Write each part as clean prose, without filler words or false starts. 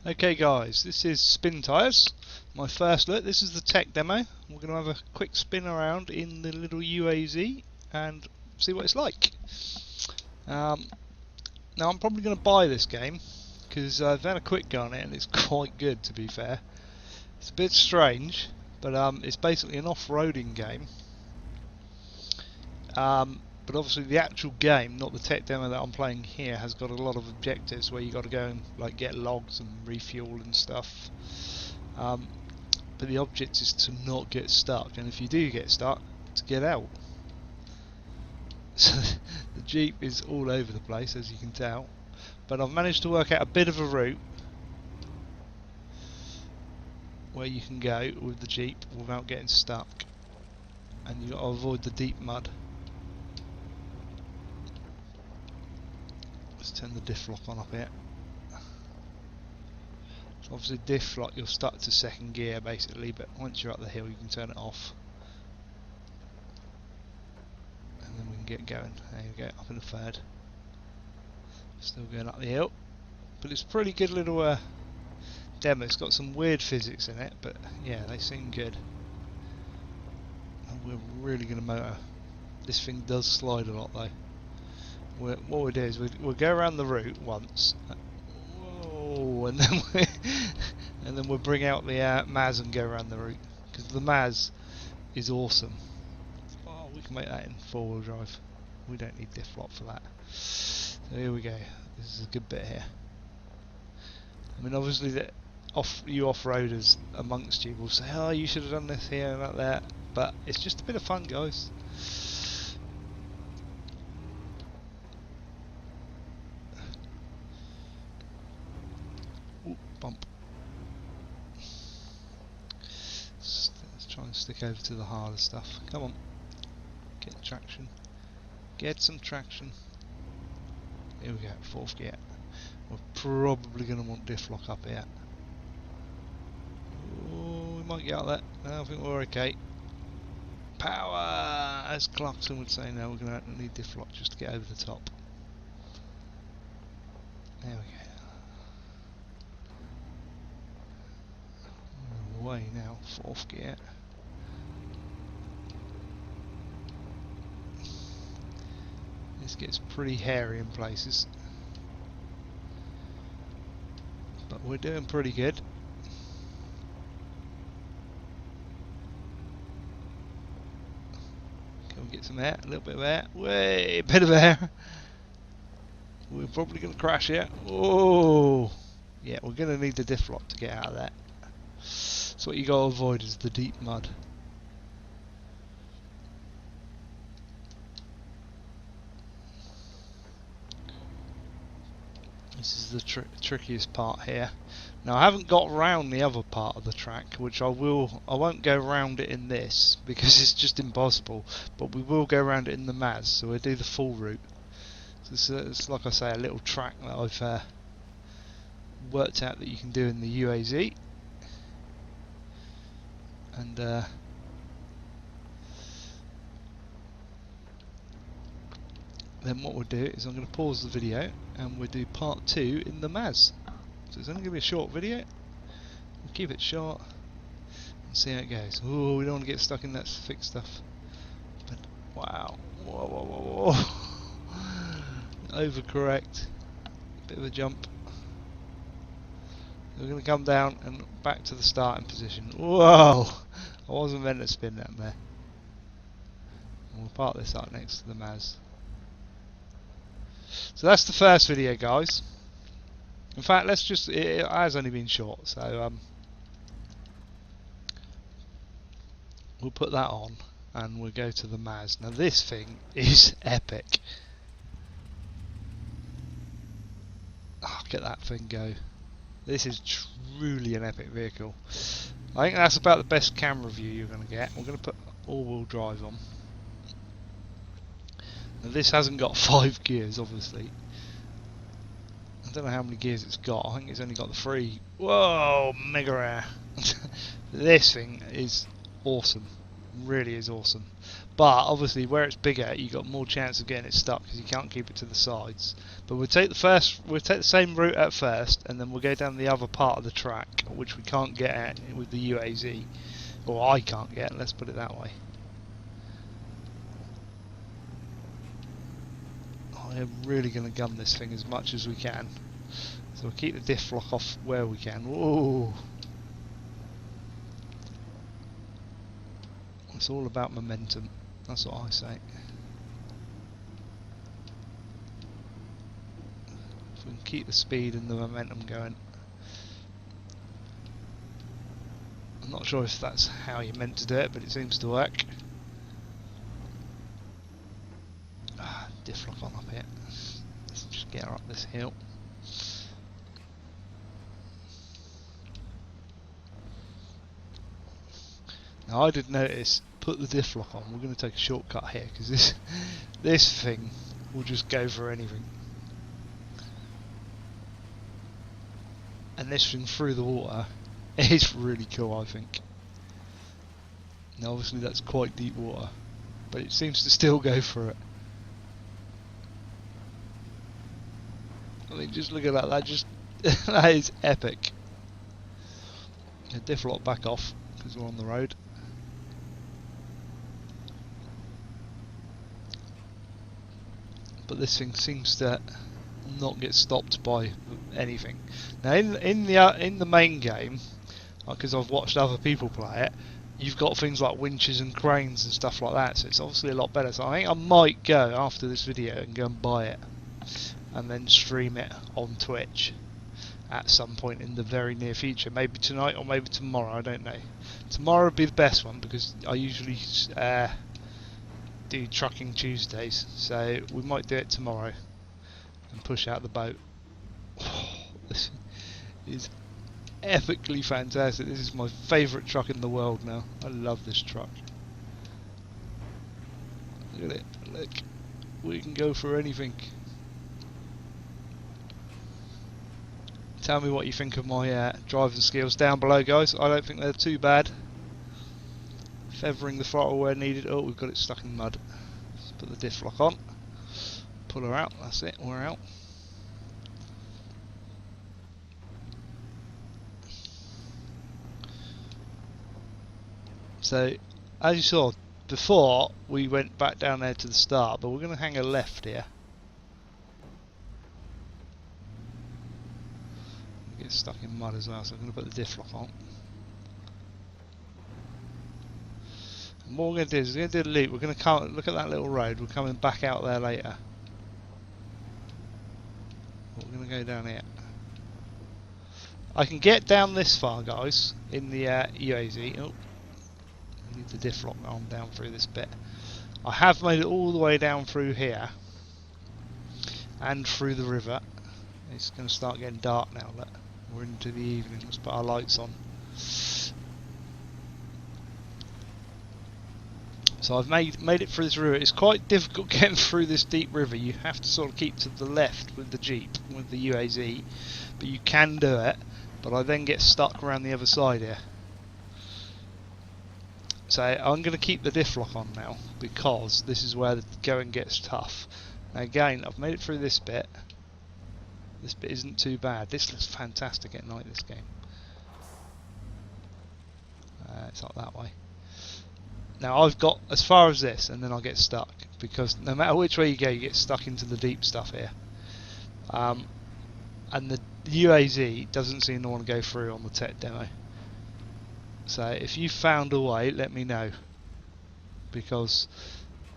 Okay guys, this is Spin Tyres, my first look. This is the tech demo. We're going to have a quick spin around in the little UAZ and see what it's like. Now I'm probably going to buy this game because I've had a quick go on it and it's quite good, to be fair. It's a bit strange, but it's basically an off-roading game. But obviously the actual game, not the tech demo that I'm playing here, has got a lot of objectives where you got to go and like get logs and refuel and stuff. But the object is to not get stuck, and if you do get stuck, to get out. So the Jeep is all over the place, as you can tell, but I've managed to work out a bit of a route where you can go with the Jeep without getting stuck, and you've got to avoid the deep mud. Let's turn the diff lock on up here. So obviously diff lock, you're stuck to second gear basically, but once you're up the hill you can turn it off. And then we can get going. There you go, up in the third. Still going up the hill. But it's a pretty good little demo. It's got some weird physics in it, but yeah, they seem good. And we're really going to motor. This thing does slide a lot though. What we'll do is we'll go around the route once, whoa, and then we'll bring out the Maz and go around the route, because the Maz is awesome. Oh, we can make that in 4-wheel drive. We don't need diff lock for that. So here we go. This is a good bit here. I mean, obviously you off-roaders amongst you will say, oh, you should have done this here and that there, but it's just a bit of fun, guys. Bump. Let's try and stick over to the harder stuff. Come on, get traction. Get some traction. Here we go, 4th gear. We're probably going to want diff lock up here. Oh, we might get out of that. No, I think we're okay. Power! As Clarkson would say now, we're going to need diff lock just to get over the top. There we go. Away now, 4th gear. This gets pretty hairy in places, but we're doing pretty good. Can we get some air? A little bit of air. Way, a bit of air. We're probably going to crash here. Oh, yeah, we're going to need the diff lock to get out of that. So what you got to avoid is the deep mud. This is the trickiest part here. Now I haven't got round the other part of the track, which I won't go round it in this because it's just impossible, but we will go round it in the Maz, so we'll do the full route. So it's like I say, a little track that I've worked out that you can do in the UAZ. And then what we'll do is I'm going to pause the video and we'll do part 2 in the Maz. So it's only going to be a short video. We'll keep it short and see how it goes. Oh, we don't want to get stuck in that thick stuff. But wow, whoa, whoa, whoa, whoa. Overcorrect. Bit of a jump. We're going to come down and back to the starting position. Whoa! I wasn't meant to spin that there. And we'll park this up next to the Maz. So that's the first video, guys. In fact, it has only been short, so we'll put that on and we'll go to the Maz. Now this thing is epic. Oh, look at that thing go. This is truly an epic vehicle. I think that's about the best camera view you're going to get. We're going to put all-wheel drive on. Now this hasn't got 5 gears, obviously. I don't know how many gears it's got. I think it's only got the 3. Whoa, mega air. This thing is awesome. Really is awesome. But obviously, where it's bigger, you got more chance of getting it stuck because you can't keep it to the sides. But we'll take the same route at first, and then we'll go down the other part of the track, which we can't get at with the UAZ, or I can't get. Let's put it that way. I'm really going to gun this thing as much as we can. So we'll keep the diff lock off where we can. Whoa! It's all about momentum. That's what I say. If we can keep the speed and the momentum going. I'm not sure if that's how you're meant to do it, but it seems to work. Diff lock on up here. Let's just get her up this hill. Now I did notice, put the diff lock on, we're going to take a shortcut here because this thing will just go for anything. And this thing through the water is really cool, I think. Now obviously that's quite deep water, but it seems to still go for it. I mean, just look at that, that is epic. The diff lock back off because we're on the road. But this thing seems to not get stopped by anything. Now in the main game, because I've watched other people play it, you've got things like winches and cranes and stuff like that, so it's obviously a lot better. So I think I might go after this video and go and buy it and then stream it on Twitch at some point in the very near future, maybe tonight or maybe tomorrow, I don't know. Tomorrow would be the best one because I usually do Trucking Tuesdays, so we might do it tomorrow and push out the boat. This is epically fantastic. This is my favourite truck in the world now. I love this truck. Look at it, look, we can go for anything. Tell me what you think of my driving skills down below, guys. I don't think they're too bad. Feathering the throttle where needed. Oh, we've got it stuck in mud. Let's put the diff lock on. Pull her out. That's it. We're out. So, as you saw before, we went back down there to the start, but we're going to hang a left here. Get stuck in mud as well, so I'm going to put the diff lock on. And what we're going to do is we're going to do a loop. We're going to come, look at that little road. We're coming back out there later. But we're going to go down here. I can get down this far, guys, in the UAZ. Oh, I need the diff lock on down through this bit. I have made it all the way down through here and through the river. It's going to start getting dark now. Look, we're into the evening. Let's put our lights on. So I've made it through this river. It's quite difficult getting through this deep river. You have to sort of keep to the left with the Jeep, with the UAZ, but you can do it. But I then get stuck around the other side here. So I'm going to keep the diff lock on now because this is where the going gets tough. Now again, I've made it through this bit. This bit isn't too bad. This looks fantastic at night, this game. It's not that way. Now I've got as far as this and then I'll get stuck because no matter which way you go you get stuck into the deep stuff here. And the UAZ doesn't seem to want to go through on the tech demo. So if you found a way, let me know. Because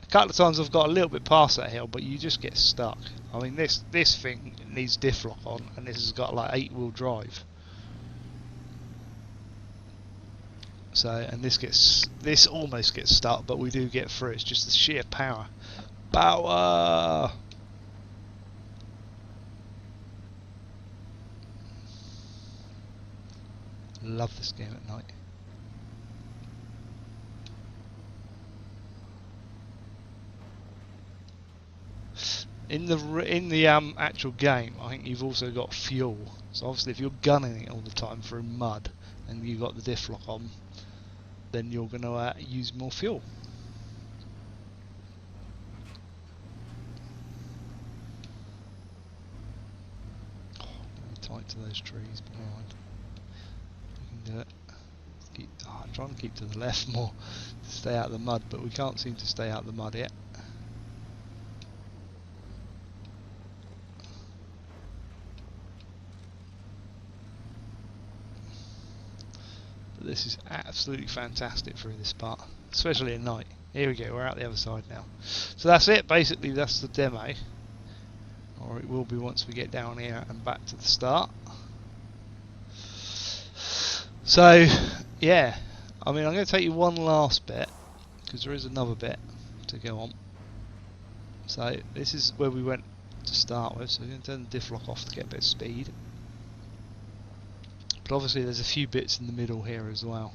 a couple of times I've got a little bit past that hill, but you just get stuck. I mean, this thing needs diff lock on, and this has got like 8-wheel drive. So, and this almost gets stuck, but we do get through. It's just the sheer power. Power! Love this game at night. In the actual game, I think you've also got fuel. So obviously, if you're gunning it all the time through mud and you've got the diff lock on, then you're going to use more fuel. right to those trees, but never mind. We can do it. I'm trying to keep to the left more to stay out of the mud, but we can't seem to stay out of the mud yet. But this is absolutely fantastic through this part, especially at night. Here we go, we're out the other side now. So that's it, basically that's the demo. Or it will be once we get down here and back to the start. So, yeah. I mean, I'm going to take you one last bit, because there is another bit to go on. So, this is where we went to start with, so we're going to turn the diff lock off to get a bit of speed. But obviously there's a few bits in the middle here as well,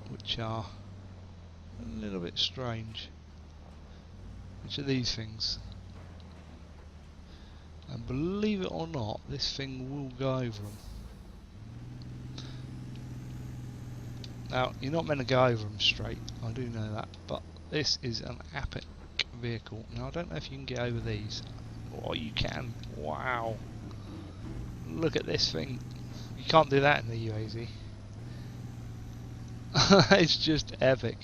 which are a little bit strange. Which are these things. And believe it or not, this thing will go over them. Now, you're not meant to go over them straight, I do know that, but this is an epic vehicle. Now, I don't know if you can get over these. Oh, you can. Wow. Look at this thing. You can't do that in the UAZ. It's just epic.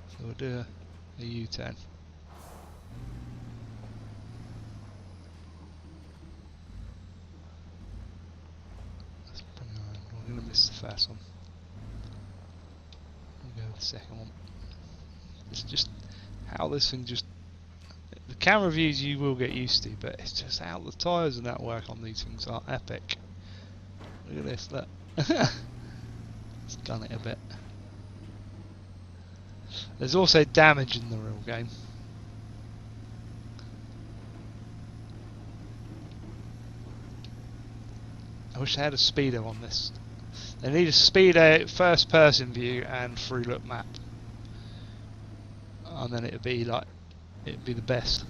So we'll do a U-turn. We're going to miss the first one. We'll go with the second one. It's just how this thing just... The camera views you will get used to, but it's just how the tyres and that work on these things are epic. Look at this, look. Let's gun it a bit. There's also damage in the real game. I wish they had a speedo on this. They need a speedo, first person view and through look map. And then it'd be like, it'd be the best.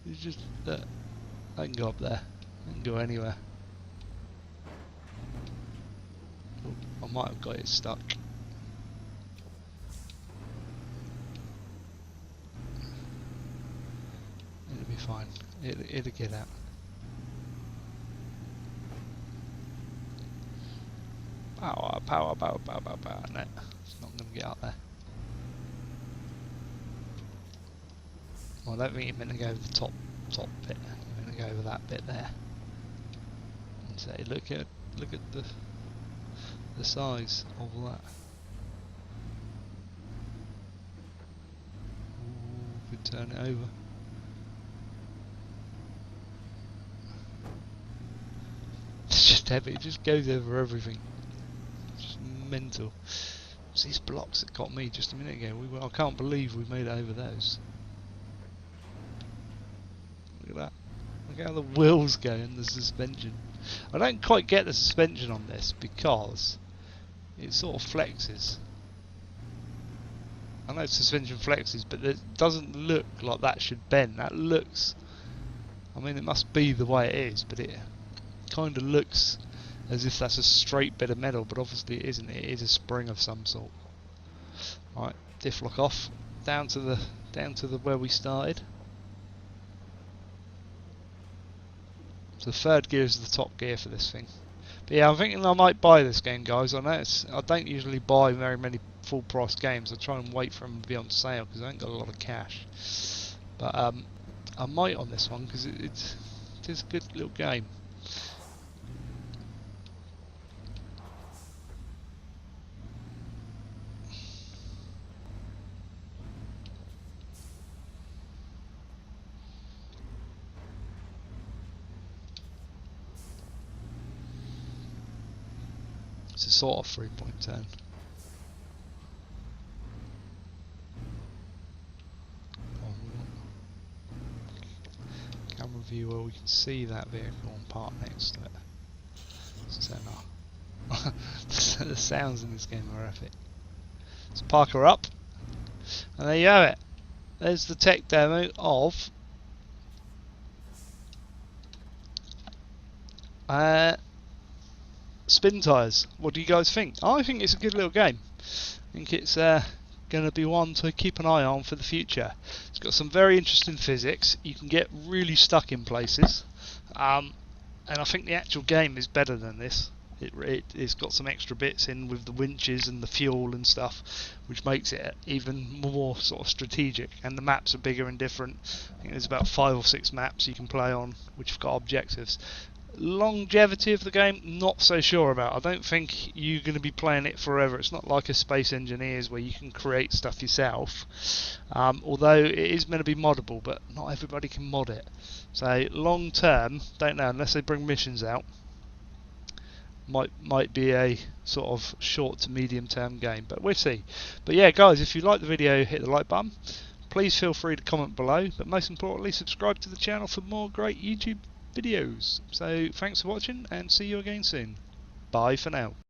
It's just that I can go up there. I can go anywhere. Oh, I might have got it stuck. It'll be fine. It'll get out. Power, power, power, power, power, power. No, it's not going to get out there. Well, I don't think you're meant to go over the top bit. You're meant to go over that bit there. And say, look at the size of that. Ooh, could turn it over. It's just heavy. It just goes over everything. It's just mental. It's these blocks that got me just a minute ago. I can't believe we made it over those. Look at that. Look how the wheels go and the suspension. I don't quite get the suspension on this because it sort of flexes. I know suspension flexes, but it doesn't look like that should bend. That looks... I mean, it must be the way it is, but it kind of looks as if that's a straight bit of metal, but obviously it isn't. It is a spring of some sort. Right, diff lock off. Down to the where we started. So the third gear is the top gear for this thing. But yeah, I'm thinking I might buy this game, guys. I know I don't usually buy very many full price games. I try and wait for them to be on sale because I ain't got a lot of cash. But I might on this one because it is a good little game. It's a sort of 3-point turn. Camera view where we can see that vehicle and park next to it. Let's turn off. The sounds in this game are epic. Let's park her up And there you have it. There's the tech demo of Spintires. What do you guys think? I think it's a good little game. I think it's going to be one to keep an eye on for the future. It's got some very interesting physics. You can get really stuck in places, and I think the actual game is better than this. It's got some extra bits in with the winches and the fuel and stuff, which makes it even more sort of strategic. And the maps are bigger and different. I think there's about 5 or 6 maps you can play on, which have got objectives. Longevity of the game, not so sure about. I don't think you're going to be playing it forever. It's not like a Space Engineers where you can create stuff yourself, although it is meant to be moddable, but not everybody can mod it. So long term, don't know, unless they bring missions out, might be a sort of short to medium term game, but we'll see. But yeah guys, if you like the video, hit the like button. Please feel free to comment below, but most importantly subscribe to the channel for more great YouTube videos. So thanks for watching and see you again soon. Bye for now.